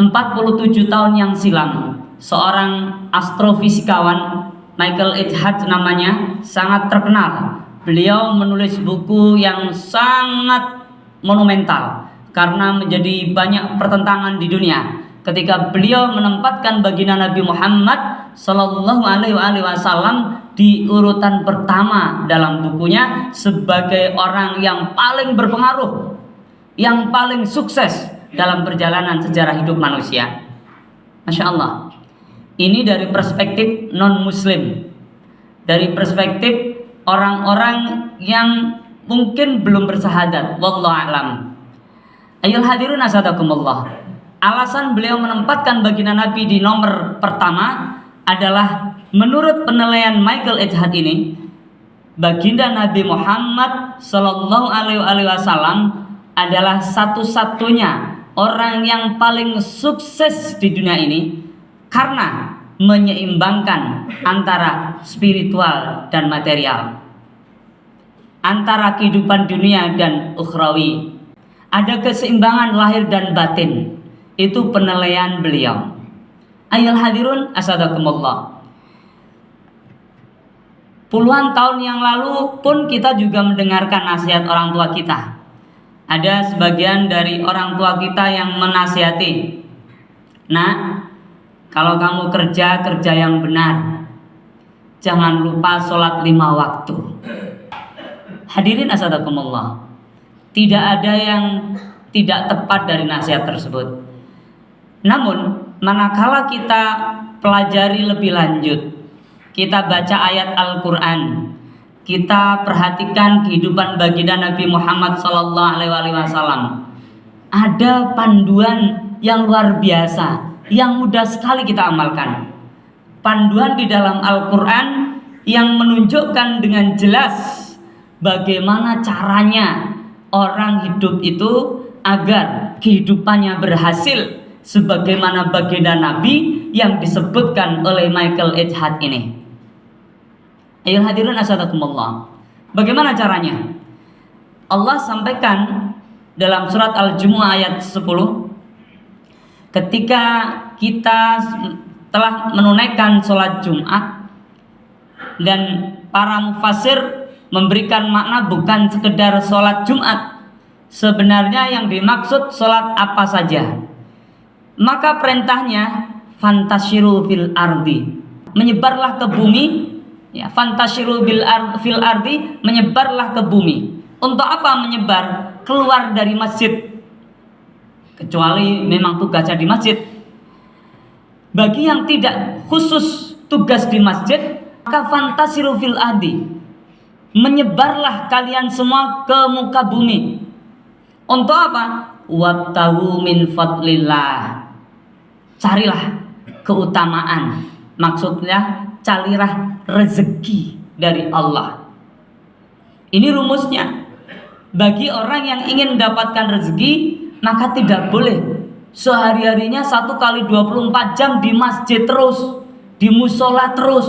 47 tahun yang silam, seorang astrofisikawan, Michael H. Hart namanya, sangat terkenal. Beliau menulis buku yang sangat monumental karena menjadi banyak pertentangan di dunia. Ketika beliau menempatkan baginda Nabi Muhammad Sallallahu Alaihi Wasallam di urutan pertama dalam bukunya sebagai orang yang paling berpengaruh, yang paling sukses dalam perjalanan sejarah hidup manusia. Masya Allah. Ini dari perspektif non-muslim, dari perspektif orang-orang yang mungkin belum bersahadat. Wallahu a'lam. Ayyuhal hadirun asadakumullah. Alasan beliau menempatkan baginda Nabi di nomor pertama adalah menurut penilaian Michael H. Hart ini, baginda Nabi Muhammad Sallallahu Alaihi Wasallam adalah satu-satunya orang yang paling sukses di dunia ini karena menyeimbangkan antara spiritual dan material, antara kehidupan dunia dan ukhrawi. Ada keseimbangan lahir dan batin. Itu penilaian beliau. Ayyuhal hadirun asadakumullah. Puluhan tahun yang lalu pun kita juga mendengarkan nasihat orang tua kita. Ada sebagian dari orang tua kita yang menasihati, "Nak, kalau kamu kerja yang benar. Jangan lupa sholat 5 waktu." Hadirin asadakumullah. Tidak ada yang tidak tepat dari nasihat tersebut. Namun, manakala kita pelajari lebih lanjut, kita baca ayat Al-Quran, kita perhatikan kehidupan baginda Nabi Muhammad Sallallahu Alaihi Wasallam, ada panduan yang luar biasa yang mudah sekali kita amalkan. Panduan di dalam Al-Quran yang menunjukkan dengan jelas bagaimana caranya orang hidup itu agar kehidupannya berhasil sebagaimana baginda Nabi yang disebutkan oleh Michael H. Hart ini. Ayyuhal hadirin asadakumullah. Bagaimana caranya? Allah sampaikan dalam surat Al-Jumu'ah ayat 10, ketika kita telah menunaikan sholat Jumat, dan para mufassir memberikan makna bukan sekedar sholat Jumat, sebenarnya yang dimaksud sholat apa saja. Maka perintahnya fantashiru fil ardi, menyebarlah ke bumi, ya, fantashiru fil ardi, menyebarlah ke bumi. Untuk apa menyebar? Keluar dari masjid, kecuali memang tugasnya di masjid. Bagi yang tidak khusus tugas di masjid, maka fantashiru fil ardi, menyebarlah kalian semua ke muka bumi. Untuk apa? Wabtahu min fadlillah, carilah keutamaan, maksudnya carilah rezeki dari Allah. Ini rumusnya. Bagi orang yang ingin mendapatkan rezeki, maka tidak boleh sehari-harinya 1 kali 24 jam di masjid terus, di musola terus,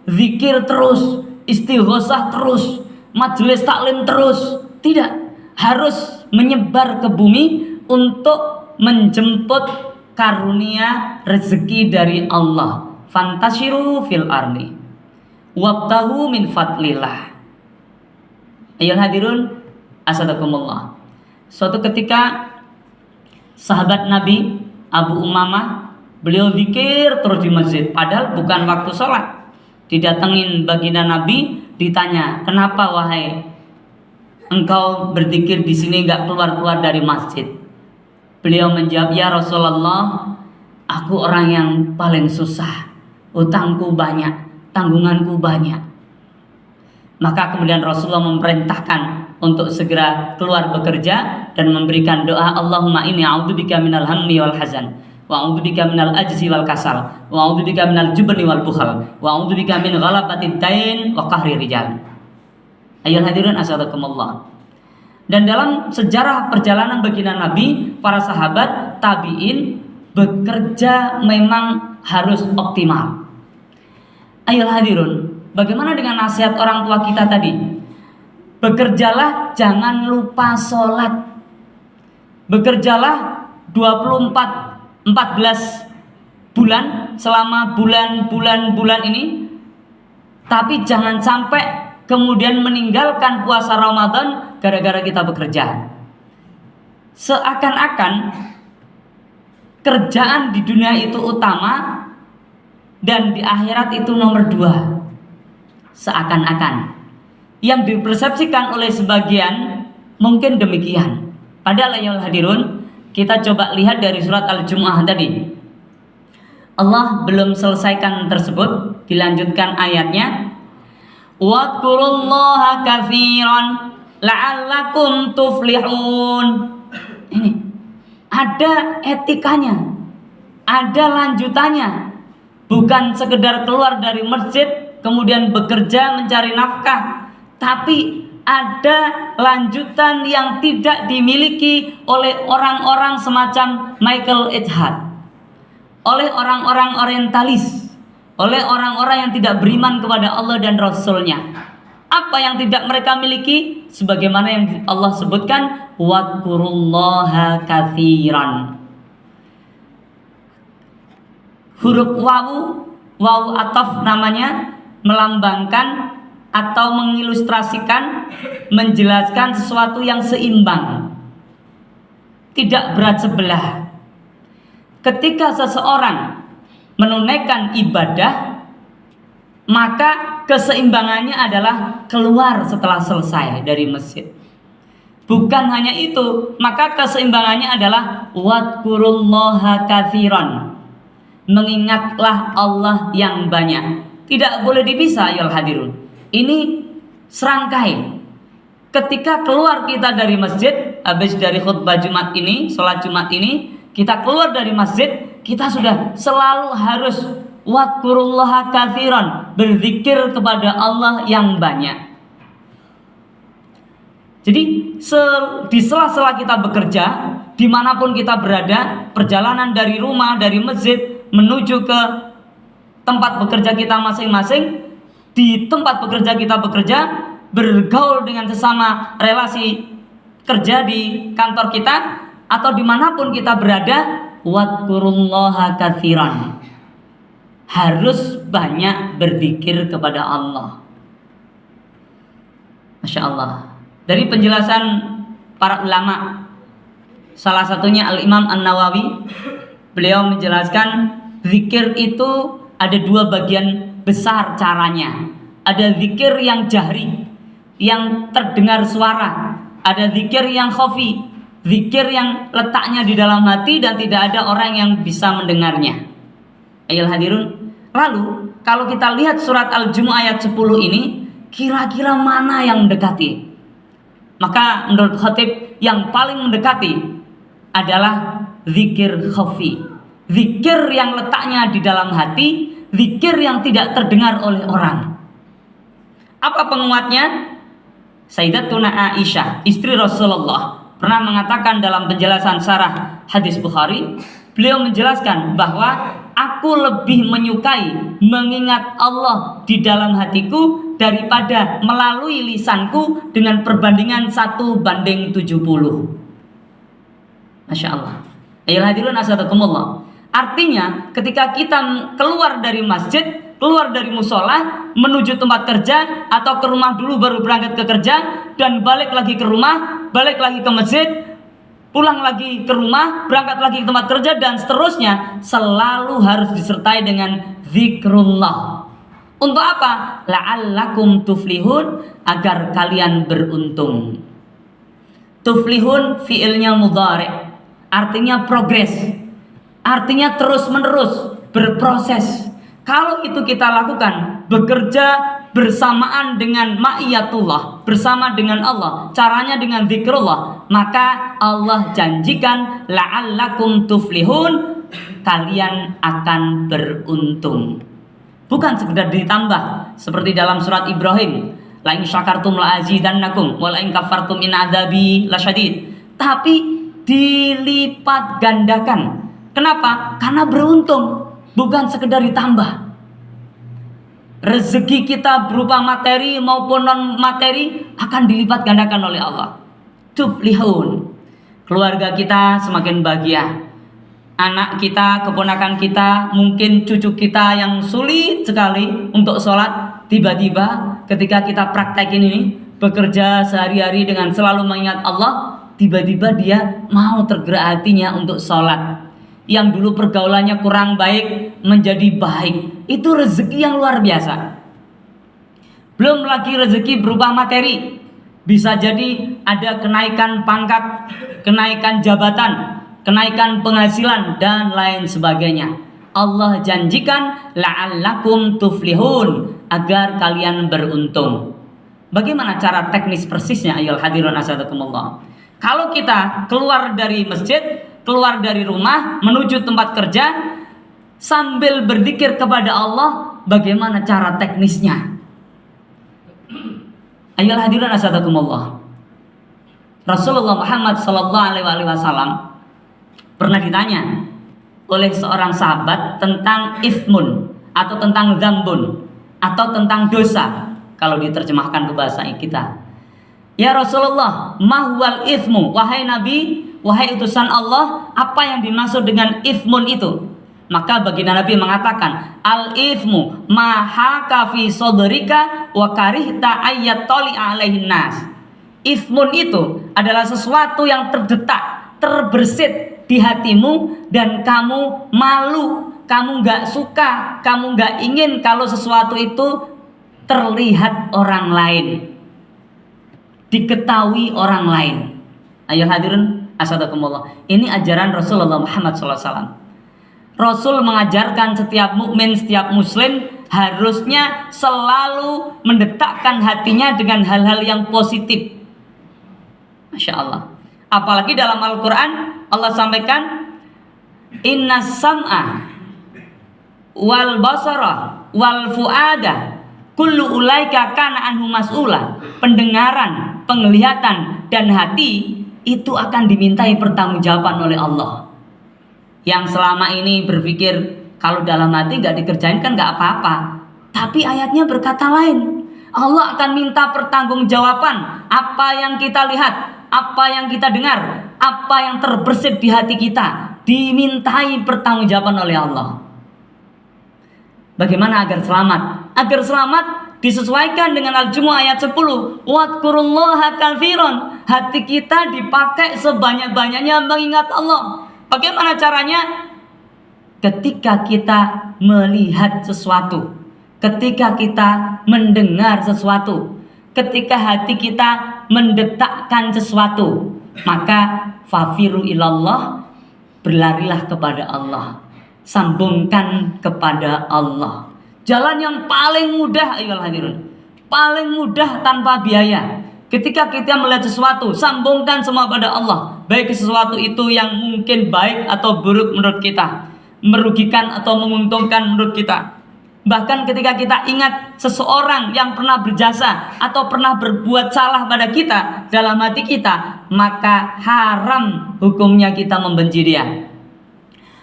zikir terus, istighosah terus, majelis taklim terus. Tidak, harus menyebar ke bumi untuk menjemput karunia rezeki dari Allah. Fantashiru fil ardi wabtahu min fadlillah. Ayyuhal hadirun asadakumullah. Suatu ketika sahabat Nabi Abu Umamah, beliau zikir terus di masjid, padahal bukan waktu sholat. Didatengin baginda Nabi, ditanya, "Kenapa wahai engkau berzikir di sini, enggak keluar-keluar dari masjid?" Beliau menjawab, "Ya Rasulullah, aku orang yang paling susah, utangku banyak, tanggunganku banyak." Maka kemudian Rasulullah memerintahkan untuk segera keluar bekerja dan memberikan doa, "Allahumma inni a'udzubika minal hammi wal hazan, wa a'udzubika minal ajzi wal kasal, wa a'udzubika minal jubni wal bukhal, wa a'udzubika min ghalabatid dain wa qahri rijal." Ayyuhal hadirin asadakumullah. Dan dalam sejarah perjalanan baginda Nabi, para sahabat tabi'in bekerja memang harus optimal. Ayyuhal hadirun, bagaimana dengan nasihat orang tua kita tadi? Bekerjalah, jangan lupa sholat. Bekerjalah 24 14 bulan, selama bulan ini, tapi jangan sampai kemudian meninggalkan puasa Ramadan gara-gara kita bekerja. Seakan-akan kerjaan di dunia itu utama dan di akhirat itu nomor 2. Seakan-akan yang dipersepsikan oleh sebagian mungkin demikian. Padahal ayyuhal hadirun, kita coba lihat dari surat Al-Jumu'ah tadi. Allah belum selesaikan tersebut, dilanjutkan ayatnya. Wadhkurullaha katsiran la'allakum tuflihun. Ini ada etikanya, ada lanjutannya. Bukan sekedar keluar dari masjid kemudian bekerja mencari nafkah, tapi ada lanjutan yang tidak dimiliki oleh orang-orang semacam Michael Ejhad, oleh orang-orang orientalis, oleh orang-orang yang tidak beriman kepada Allah dan Rasul-Nya. Apa yang tidak mereka miliki? Sebagaimana yang Allah sebutkan, wadhkurullaha katsiran. Huruf wawu ataf namanya, melambangkan atau mengilustrasikan, menjelaskan sesuatu yang seimbang, tidak berat sebelah. Ketika seseorang menunaikan ibadah, maka keseimbangannya adalah keluar setelah selesai dari masjid. Bukan hanya itu, maka keseimbangannya adalah wadhkurullaha katsiran. Mengingatlah Allah yang banyak. Tidak boleh dipisah ya hadirun. Ini serangkai. Ketika keluar kita dari masjid, habis dari khutbah Jumat ini, sholat Jumat ini, kita keluar dari masjid, kita sudah selalu harus wadhkurullaha katsiran, berzikir kepada Allah yang banyak. Jadi di sela-sela kita bekerja, dimanapun kita berada, perjalanan dari rumah, dari masjid menuju ke tempat bekerja kita masing-masing, di tempat bekerja kita bekerja, bergaul dengan sesama relasi kerja di kantor kita, atau dimanapun kita berada, wadhkurullaha katsiran. Harus banyak berzikir kepada Allah. Masya Allah. Dari penjelasan para ulama, salah satunya Al-Imam An-Nawawi, beliau menjelaskan zikir itu ada 2 bagian besar caranya. Ada zikir yang jahri, yang terdengar suara. Ada zikir yang khafi, zikir yang letaknya di dalam hati dan tidak ada orang yang bisa mendengarnya. Ayolah hadirun. Lalu kalau kita lihat surat Al-Jumu'ah ayat 10 ini, kira-kira mana yang mendekati? Maka menurut khatib yang paling mendekati adalah zikir khafi, zikir yang letaknya di dalam hati, zikir yang tidak terdengar oleh orang. Apa penguatnya? Sayyidatuna Aisyah, istri Rasulullah, pernah mengatakan dalam penjelasan syarah hadis Bukhari, beliau menjelaskan bahwa aku lebih menyukai mengingat Allah di dalam hatiku daripada melalui lisanku dengan perbandingan 1:70. Masya Allah. Ayolah hadirin asadakumullah. Artinya ketika kita keluar dari masjid, keluar dari musola, menuju tempat kerja, atau ke rumah dulu baru berangkat ke kerja, dan balik lagi ke rumah, balik lagi ke masjid, pulang lagi ke rumah, berangkat lagi ke tempat kerja, dan seterusnya, selalu harus disertai dengan zikrullah. Untuk apa? La'allakum tuflihun, agar kalian beruntung. Tuflihun fiilnya mudhari', artinya progres, artinya terus menerus berproses. Kalau itu kita lakukan, bekerja bersamaan dengan ma'iyatullah, bersama dengan Allah, caranya dengan zikrullah, maka Allah janjikan la'allakum tuflihun, kalian akan beruntung. Bukan sekedar ditambah seperti dalam surat Ibrahim, la in syakartum la azidannakum wa la in kafartum in adzabi lasyadid, tapi dilipat gandakan. Kenapa? Karena beruntung, bukan sekedar ditambah. Rezeki kita berupa materi maupun non materi akan dilipat gandakan oleh Allah. Tuflihun. Keluarga kita semakin bahagia, anak kita, keponakan kita, mungkin cucu kita yang sulit sekali untuk sholat, tiba-tiba ketika kita praktekin ini, bekerja sehari-hari dengan selalu mengingat Allah, tiba-tiba dia mau tergerak hatinya untuk sholat. Yang dulu pergaulannya kurang baik menjadi baik. Itu rezeki yang luar biasa. Belum lagi rezeki berupa materi. Bisa jadi ada kenaikan pangkat, kenaikan jabatan, kenaikan penghasilan, dan lain sebagainya. Allah janjikan la'allakum tuflihun, agar kalian beruntung. Bagaimana cara teknis persisnya ayyuhal hadirun asadakumullah? Kalau kita keluar dari masjid, keluar dari rumah menuju tempat kerja sambil berzikir kepada Allah, bagaimana cara teknisnya? Ayyuhal hadirun asadakumullah. Rasulullah Muhammad sallallahu alaihi wasallam pernah ditanya oleh seorang sahabat tentang ifmun atau tentang dzambun atau tentang dosa, kalau diterjemahkan ke bahasa kita. Ya Rasulullah, mahwal ifmu, wahai Nabi, wahai utusan Allah, apa yang dimaksud dengan ifmun itu? Maka baginda Nabi mengatakan, al ifmu ma haka fi sadrika wa karihta ayyat tali alaihin nas. Ifmun itu adalah sesuatu yang terdetak, terbersit di hatimu dan kamu malu, kamu gak suka, kamu gak ingin kalau sesuatu itu terlihat orang lain, diketahui orang lain. Ayo hadirin asadakumullah. Ini ajaran Rasulullah Muhammad SAW. Rasul mengajarkan setiap mukmin, setiap muslim harusnya selalu mendetakkan hatinya dengan hal-hal yang positif. Masya Allah. Apalagi dalam Al-Quran Allah sampaikan, inna sam'a wal basara wal fuada kullu ulaika kana anhu mas'ula. Pendengaran, penglihatan, dan hati itu akan dimintai pertanggungjawaban oleh Allah. Yang selama ini berpikir kalau dalam hati gak dikerjain kan gak apa-apa, tapi ayatnya berkata lain. Allah akan minta pertanggungjawaban apa yang kita lihat, apa yang kita dengar, apa yang terbersit di hati kita, dimintai pertanggungjawaban oleh Allah. Bagaimana agar selamat? Agar selamat disesuaikan dengan Al-Jumu'ah ayat 10. Wadkurullaha katsiran. Hati kita dipakai sebanyak-banyaknya mengingat Allah. Bagaimana caranya? Ketika kita melihat sesuatu, ketika kita mendengar sesuatu, ketika hati kita mendetakkan sesuatu, maka fafiru ilallah, berlarilah kepada Allah, sambungkan kepada Allah. Jalan yang paling mudah ayyuhal hadirun, paling mudah tanpa biaya. Ketika kita melihat sesuatu, sambungkan semua pada Allah. Baik sesuatu itu yang mungkin baik atau buruk menurut kita, merugikan atau menguntungkan menurut kita. Bahkan ketika kita ingat seseorang yang pernah berjasa atau pernah berbuat salah pada kita dalam hati kita, maka haram hukumnya kita membenci dia.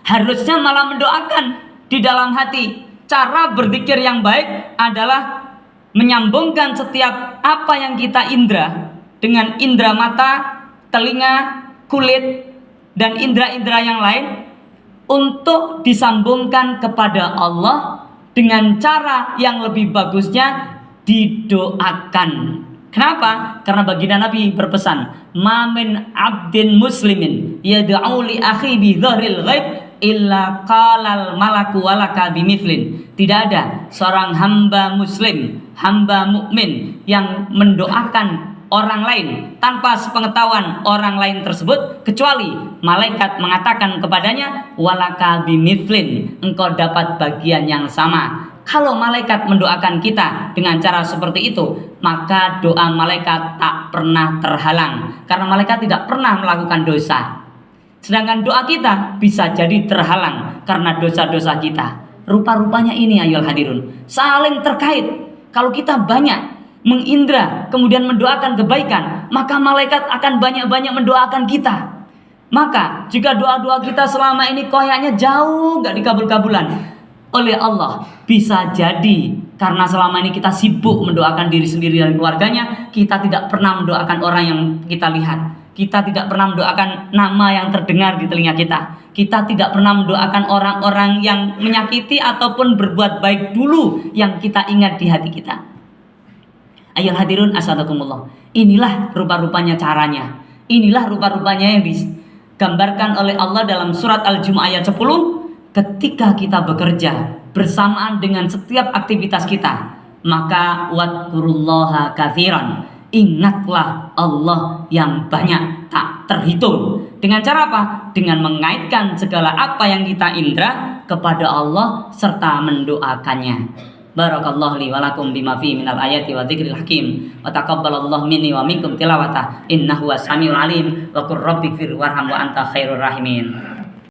Harusnya malah mendoakan di dalam hati. Cara berzikir yang baik adalah menyambungkan setiap apa yang kita indra dengan indra mata, telinga, kulit, dan indra-indra yang lain untuk disambungkan kepada Allah dengan cara yang lebih bagusnya didoakan. Kenapa? Karena baginda Nabi berpesan, "Ma min 'abdin muslimin yad'u li akhi bi dhahril ghaib illa qalal malaku walaka bimithlin." Tidak ada seorang hamba muslim, hamba mukmin yang mendoakan orang lain tanpa sepengetahuan orang lain tersebut, kecuali malaikat mengatakan kepadanya, walaka bimithlin, engkau dapat bagian yang sama. Kalau malaikat mendoakan kita dengan cara seperti itu, maka doa malaikat tak pernah terhalang, karena malaikat tidak pernah melakukan dosa. Sedangkan doa kita bisa jadi terhalang karena dosa-dosa kita. Rupa-rupanya ini ayyuhal hadirun, saling terkait. Kalau kita banyak mengindra kemudian mendoakan kebaikan, maka malaikat akan banyak-banyak mendoakan kita. Maka jika doa-doa kita selama ini kayaknya jauh gak dikabul-kabulan oleh Allah, bisa jadi karena selama ini kita sibuk mendoakan diri sendiri dan keluarganya, kita tidak pernah mendoakan orang yang kita lihat. Kita tidak pernah mendoakan nama yang terdengar di telinga kita. Kita tidak pernah mendoakan orang-orang yang menyakiti ataupun berbuat baik dulu yang kita ingat di hati kita. Ayolah hadirun asadakumullah. Inilah rupa-rupanya caranya. Inilah rupa-rupanya yang digambarkan oleh Allah dalam surat Al-Jumu'ah ayat 10. Ketika kita bekerja bersamaan dengan setiap aktivitas kita, maka wadkurullaha katsiran. Ingatlah Allah yang banyak tak terhitung. Dengan cara apa? Dengan mengaitkan segala apa yang kita indra kepada Allah serta mendoakannya. Barakallahu li wa lakum bima fi minal ayati wa dzikril hakim wa taqabbalallahu minni wa minkum tilawata innahu was samiul alim wa qur rabbighfir warham wa anta khairur rahimin.